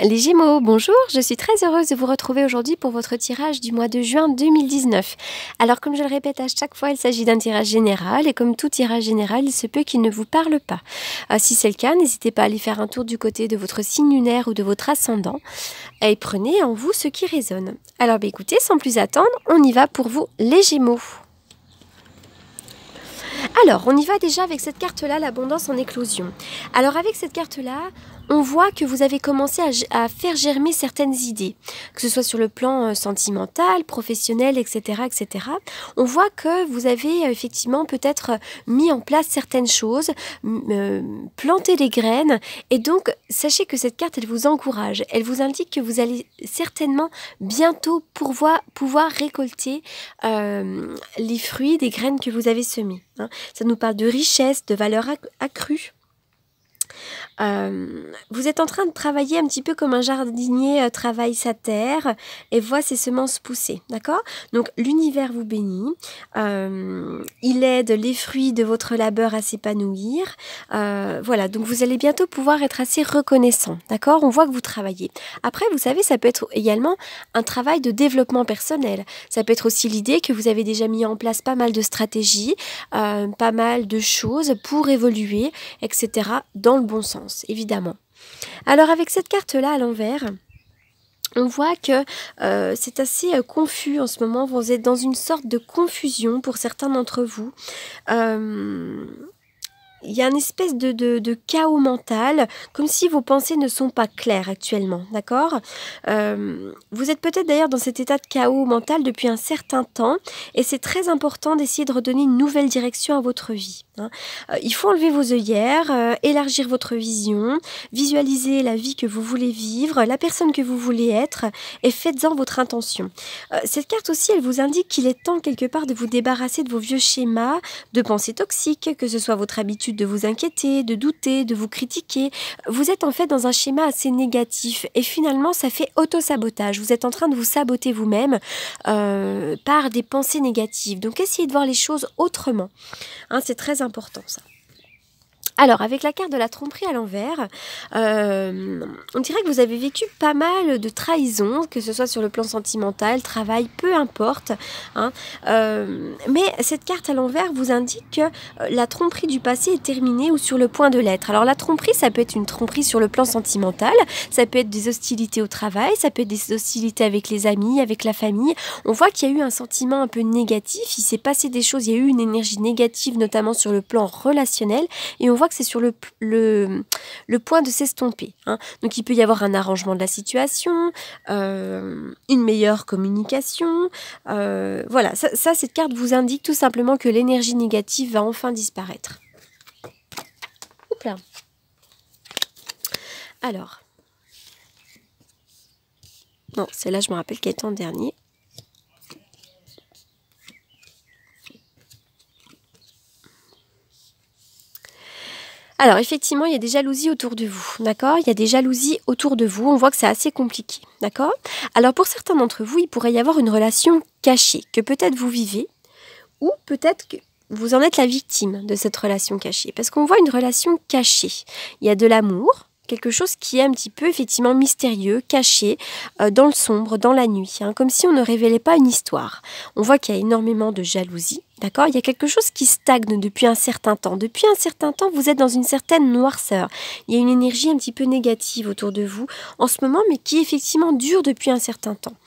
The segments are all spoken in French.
Les Gémeaux, bonjour, je suis très heureuse de vous retrouver aujourd'hui pour votre tirage du mois de juin 2019. Alors comme je le répète à chaque fois, il s'agit d'un tirage général et comme tout tirage général, il se peut qu'il ne vous parle pas. Si c'est le cas, n'hésitez pas à aller faire un tour du côté de votre signe lunaire ou de votre ascendant et prenez en vous ce qui résonne. Alors écoutez, sans plus attendre, on y va pour vous les Gémeaux. Alors, on y va déjà avec cette carte-là, l'abondance en éclosion. Alors, avec cette carte-là, on voit que vous avez commencé à faire germer certaines idées, que ce soit sur le plan sentimental, professionnel, etc., etc. On voit que vous avez effectivement peut-être mis en place certaines choses, planté les graines, et donc sachez que cette carte, elle vous encourage. Elle vous indique que vous allez certainement bientôt pouvoir récolter les fruits des graines que vous avez semées. Hein. Ça nous parle de richesse, de valeur accrue. Vous êtes en train de travailler un petit peu comme un jardinier travaille sa terre et voit ses semences pousser, d'accord? Donc l'univers vous bénit, il aide les fruits de votre labeur à s'épanouir, voilà, donc vous allez bientôt pouvoir être assez reconnaissant, d'accord? On voit que vous travaillez. Après, vous savez, ça peut être également un travail de développement personnel, ça peut être aussi l'idée que vous avez déjà mis en place pas mal de stratégies, pas mal de choses pour évoluer, etc., dans le bon sens. Évidemment. Alors avec cette carte-là à l'envers, on voit que c'est assez confus en ce moment. Vous êtes dans une sorte de confusion pour certains d'entre vous. Il y a une espèce de chaos mental, comme si vos pensées ne sont pas claires actuellement, d'accord? Vous êtes peut-être d'ailleurs dans cet état de chaos mental depuis un certain temps, et c'est très important d'essayer de redonner une nouvelle direction à votre vie. Hein. Il faut enlever vos œillères, élargir votre vision, visualiser la vie que vous voulez vivre, la personne que vous voulez être, et faites-en votre intention. Cette carte aussi, elle vous indique qu'il est temps quelque part de vous débarrasser de vos vieux schémas, de pensées toxiques, que ce soit votre habitude de vous inquiéter, de douter, de vous critiquer. Vous êtes en fait dans un schéma assez négatif et finalement ça fait auto-sabotage. Vous êtes en train de vous saboter vous-même par des pensées négatives. Donc essayez de voir les choses autrement. Hein, c'est très important ça. Alors, avec la carte de la tromperie à l'envers, on dirait que vous avez vécu pas mal de trahisons, que ce soit sur le plan sentimental, travail, peu importe. Hein. Mais cette carte à l'envers vous indique que la tromperie du passé est terminée ou sur le point de l'être. Alors, la tromperie, ça peut être une tromperie sur le plan sentimental, ça peut être des hostilités au travail, ça peut être des hostilités avec les amis, avec la famille. On voit qu'il y a eu un sentiment un peu négatif, il s'est passé des choses, il y a eu une énergie négative, notamment sur le plan relationnel, et on voit que c'est sur le point de s'estomper. Hein. Donc il peut y avoir un arrangement de la situation, une meilleure communication. Voilà, ça, cette carte vous indique tout simplement que l'énergie négative va enfin disparaître. Oups là. Alors. Non, celle-là, je me rappelle qu'elle est en dernier. Alors, effectivement, il y a des jalousies autour de vous, d'accord? Il y a des jalousies autour de vous, on voit que c'est assez compliqué, d'accord? Alors, pour certains d'entre vous, il pourrait y avoir une relation cachée, que peut-être vous vivez, ou peut-être que vous en êtes la victime de cette relation cachée, parce qu'on voit une relation cachée. Il y a de l'amour, quelque chose qui est un petit peu effectivement mystérieux, caché, dans le sombre, dans la nuit, hein, comme si on ne révélait pas une histoire. On voit qu'il y a énormément de jalousie. D'accord? Il y a quelque chose qui stagne depuis un certain temps. Depuis un certain temps, vous êtes dans une certaine noirceur. Il y a une énergie un petit peu négative autour de vous en ce moment, mais qui effectivement dure depuis un certain temps.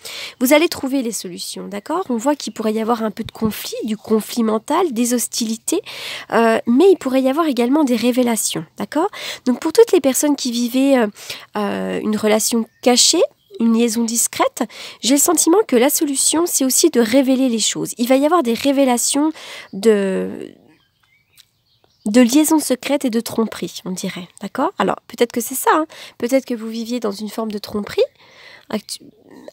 Vous allez trouver les solutions, d'accord? On voit qu'il pourrait y avoir un peu de conflit, du conflit mental, des hostilités, mais il pourrait y avoir également des révélations, d'accord? Donc pour toutes les personnes qui vivaient une relation cachée, une liaison discrète, j'ai le sentiment que la solution, c'est aussi de révéler les choses. Il va y avoir des révélations de liaisons secrètes et de tromperie, on dirait, d'accord? Alors, peut-être que c'est ça, hein. Peut-être que vous viviez dans une forme de tromperie,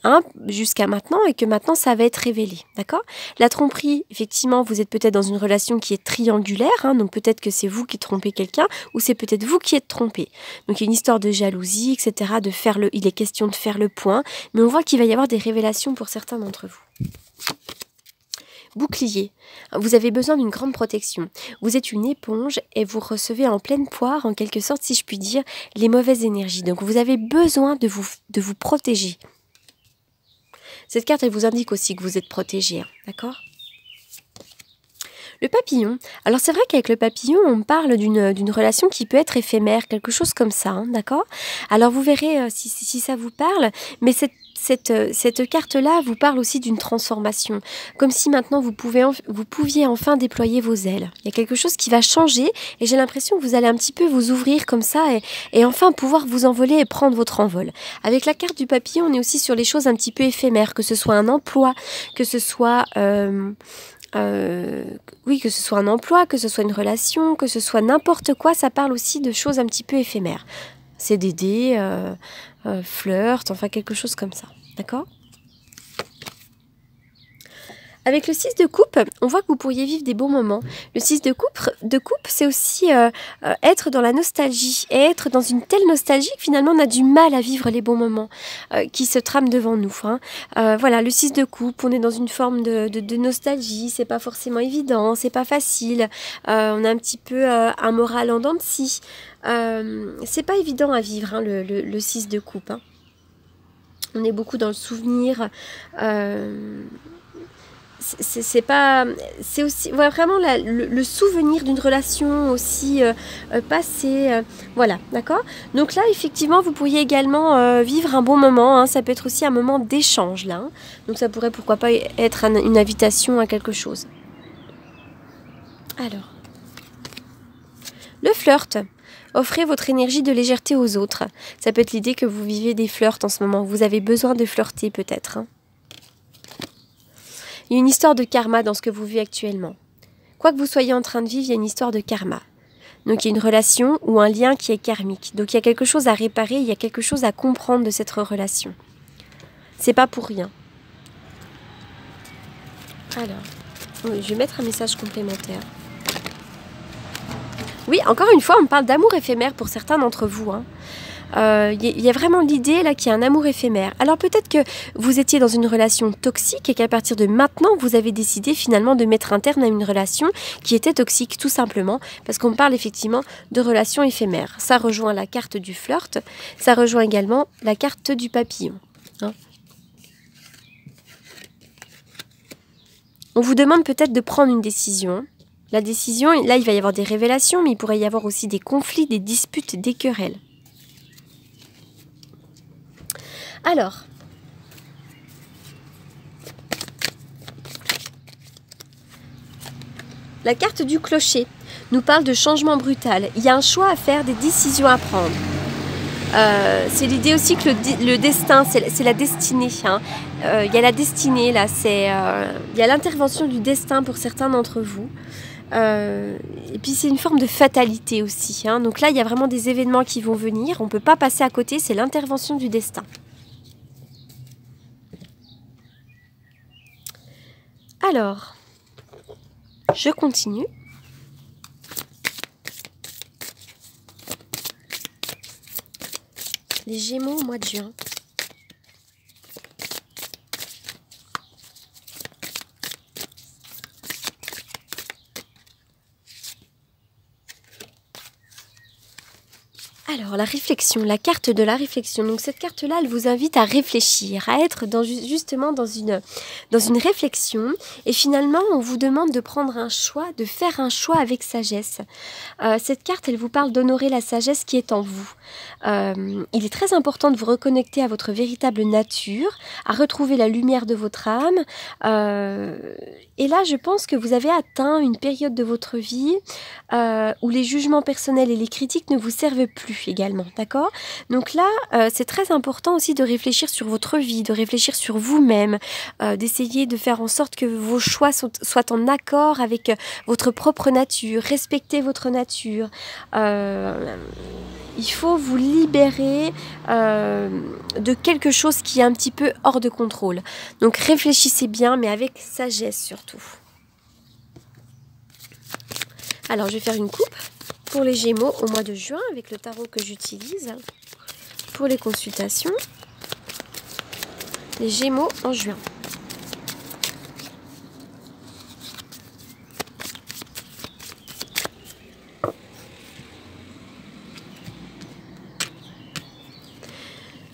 hein, jusqu'à maintenant, et que maintenant ça va être révélé, d'accord? La tromperie, effectivement, vous êtes peut-être dans une relation qui est triangulaire, hein, donc peut-être que c'est vous qui trompez quelqu'un, ou c'est peut-être vous qui êtes trompé. Donc il y a une histoire de jalousie, etc., il est question de faire le point, mais on voit qu'il va y avoir des révélations pour certains d'entre vous. Bouclier. Vous avez besoin d'une grande protection. Vous êtes une éponge et vous recevez en pleine poire, en quelque sorte, si je puis dire, les mauvaises énergies. Donc vous avez besoin de vous protéger. Cette carte, elle vous indique aussi que vous êtes protégé, hein, d'accord ? Le papillon. Alors c'est vrai qu'avec le papillon, on parle d'une relation qui peut être éphémère, quelque chose comme ça, hein, d'accord ? Alors vous verrez si ça vous parle, mais cette carte-là vous parle aussi d'une transformation, comme si maintenant vous pouviez enfin déployer vos ailes. Il y a quelque chose qui va changer et j'ai l'impression que vous allez un petit peu vous ouvrir comme ça et enfin pouvoir vous envoler et prendre votre envol. Avec la carte du papillon, on est aussi sur les choses un petit peu éphémères, que ce soit un emploi, que ce soit... oui, que ce soit un emploi, que ce soit une relation, que ce soit n'importe quoi, ça parle aussi de choses un petit peu éphémères. CDD, flirt, enfin quelque chose comme ça. D'accord ? Avec le 6 de coupe, on voit que vous pourriez vivre des bons moments. Le 6 de coupe, c'est aussi être dans la nostalgie. Et être dans une telle nostalgie que finalement on a du mal à vivre les bons moments qui se trament devant nous. Hein. Voilà, le 6 de coupe, on est dans une forme de nostalgie. C'est pas forcément évident, c'est pas facile. On a un petit peu un moral en dents de scie. C'est pas évident à vivre, hein, le 6 de coupe. Hein. On est beaucoup dans le souvenir. C'est aussi vraiment le souvenir d'une relation aussi passée, voilà, d'accord. Donc là effectivement vous pourriez également vivre un bon moment, hein, ça peut être aussi un moment d'échange là, hein. Donc ça pourrait pourquoi pas être une invitation à quelque chose. Alors, le flirt. Offrez votre énergie de légèreté aux autres. Ça peut être l'idée que vous vivez des flirts en ce moment, vous avez besoin de flirter peut-être, hein. Il y a une histoire de karma dans ce que vous vivez actuellement. Quoi que vous soyez en train de vivre, il y a une histoire de karma. Donc il y a une relation ou un lien qui est karmique. Donc il y a quelque chose à réparer, il y a quelque chose à comprendre de cette relation. C'est pas pour rien. Alors, je vais mettre un message complémentaire. Oui, encore une fois, on parle d'amour éphémère pour certains d'entre vous, hein. Y a vraiment l'idée là qu'il y a un amour éphémère. Alors peut-être que vous étiez dans une relation toxique et qu'à partir de maintenant, vous avez décidé finalement de mettre un terme à une relation qui était toxique tout simplement parce qu'on parle effectivement de relations éphémères. Ça rejoint la carte du flirt, ça rejoint également la carte du papillon. Hein. On vous demande peut-être de prendre une décision. La décision, là il va y avoir des révélations, mais il pourrait y avoir aussi des conflits, des disputes, des querelles. Alors, la carte du clocher nous parle de changement brutal. Il y a un choix à faire, des décisions à prendre. C'est l'idée aussi que le destin, c'est la destinée. Hein. Il y a la destinée, là, il y a l'intervention du destin pour certains d'entre vous. Et puis c'est une forme de fatalité aussi. Hein. Donc là, il y a vraiment des événements qui vont venir. On ne peut pas passer à côté, c'est l'intervention du destin. Alors, je continue. Les Gémeaux au mois de juin. Alors, la réflexion, la carte de la réflexion. Donc, cette carte-là, elle vous invite à réfléchir, à être justement dans une réflexion. Et finalement, on vous demande de prendre un choix, de faire un choix avec sagesse. Cette carte, elle vous parle d'honorer la sagesse qui est en vous. Il est très important de vous reconnecter à votre véritable nature, à retrouver la lumière de votre âme. Et là, je pense que vous avez atteint une période de votre vie où les jugements personnels et les critiques ne vous servent plus également, d'accord? Donc là, c'est très important aussi de réfléchir sur votre vie, de réfléchir sur vous-même, d'essayer de faire en sorte que vos choix soient en accord avec votre propre nature, respecter votre nature. Il faut vous libérer de quelque chose qui est un petit peu hors de contrôle. Donc réfléchissez bien, mais avec sagesse surtout. Alors je vais faire une coupe pour les Gémeaux au mois de juin avec le tarot que j'utilise pour les consultations. Les Gémeaux en juin.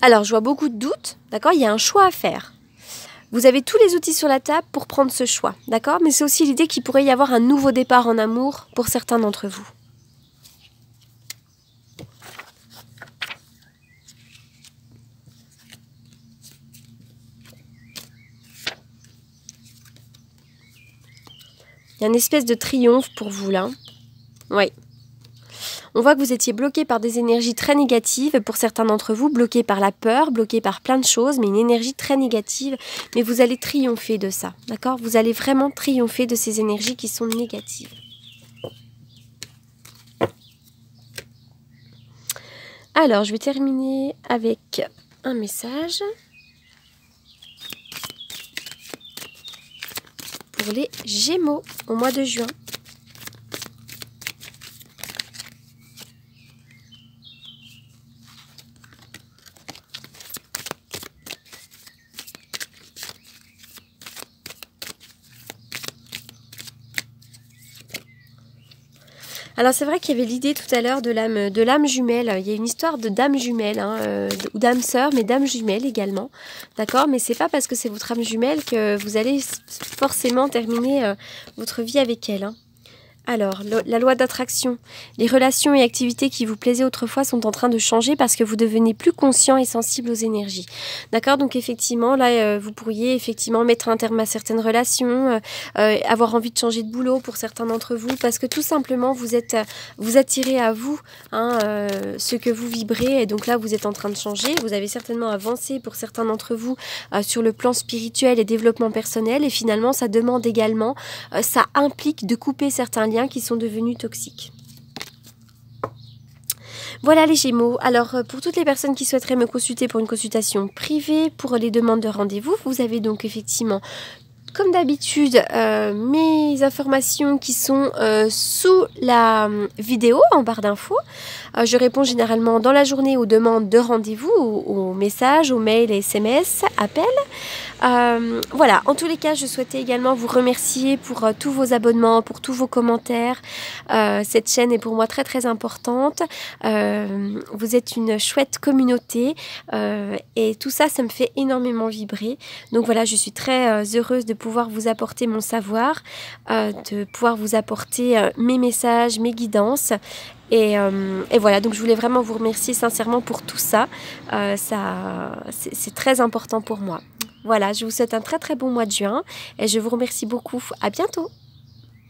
Alors, je vois beaucoup de doutes, d'accord? Il y a un choix à faire. Vous avez tous les outils sur la table pour prendre ce choix, d'accord? Mais c'est aussi l'idée qu'il pourrait y avoir un nouveau départ en amour pour certains d'entre vous. Il y a une espèce de triomphe pour vous là. Oui. On voit que vous étiez bloqué par des énergies très négatives pour certains d'entre vous, bloqué par la peur, bloqué par plein de choses, mais une énergie très négative. Mais vous allez triompher de ça, d'accord? Vous allez vraiment triompher de ces énergies qui sont négatives. Alors, je vais terminer avec un message pour les Gémeaux au mois de juin. Alors c'est vrai qu'il y avait l'idée tout à l'heure de l'âme jumelle. Il y a une histoire de dame jumelle, ou d'âme sœur, mais d'âme jumelle également. D'accord? Mais c'est pas parce que c'est votre âme jumelle que vous allez forcément terminer votre vie avec elle. Alors, la loi d'attraction. Les relations et activités qui vous plaisaient autrefois sont en train de changer parce que vous devenez plus conscient et sensible aux énergies. D'accord? Donc effectivement, là, vous pourriez effectivement mettre un terme à certaines relations, avoir envie de changer de boulot pour certains d'entre vous, parce que tout simplement, vous attirez à vous ce que vous vibrez. Et donc là, vous êtes en train de changer. Vous avez certainement avancé pour certains d'entre vous sur le plan spirituel et développement personnel. Et finalement, ça demande également, ça implique de couper certains liens qui sont devenus toxiques. Voilà les Gémeaux. Alors pour toutes les personnes qui souhaiteraient me consulter pour une consultation privée, pour les demandes de rendez-vous, vous avez donc effectivement, comme d'habitude, mes informations qui sont sous la vidéo en barre d'infos. Je réponds généralement dans la journée aux demandes de rendez-vous, aux messages, aux mails, SMS, appels. Voilà, en tous les cas, je souhaitais également vous remercier pour tous vos abonnements, pour tous vos commentaires. Cette chaîne est pour moi très très importante. Vous êtes une chouette communauté et tout ça, ça me fait énormément vibrer. Donc voilà, je suis très heureuse de pouvoir vous apporter mon savoir, de pouvoir vous apporter mes messages, mes guidances. Et voilà, donc je voulais vraiment vous remercier sincèrement pour tout ça. C'est très important pour moi. Voilà, je vous souhaite un très très bon mois de juin et je vous remercie beaucoup. À bientôt!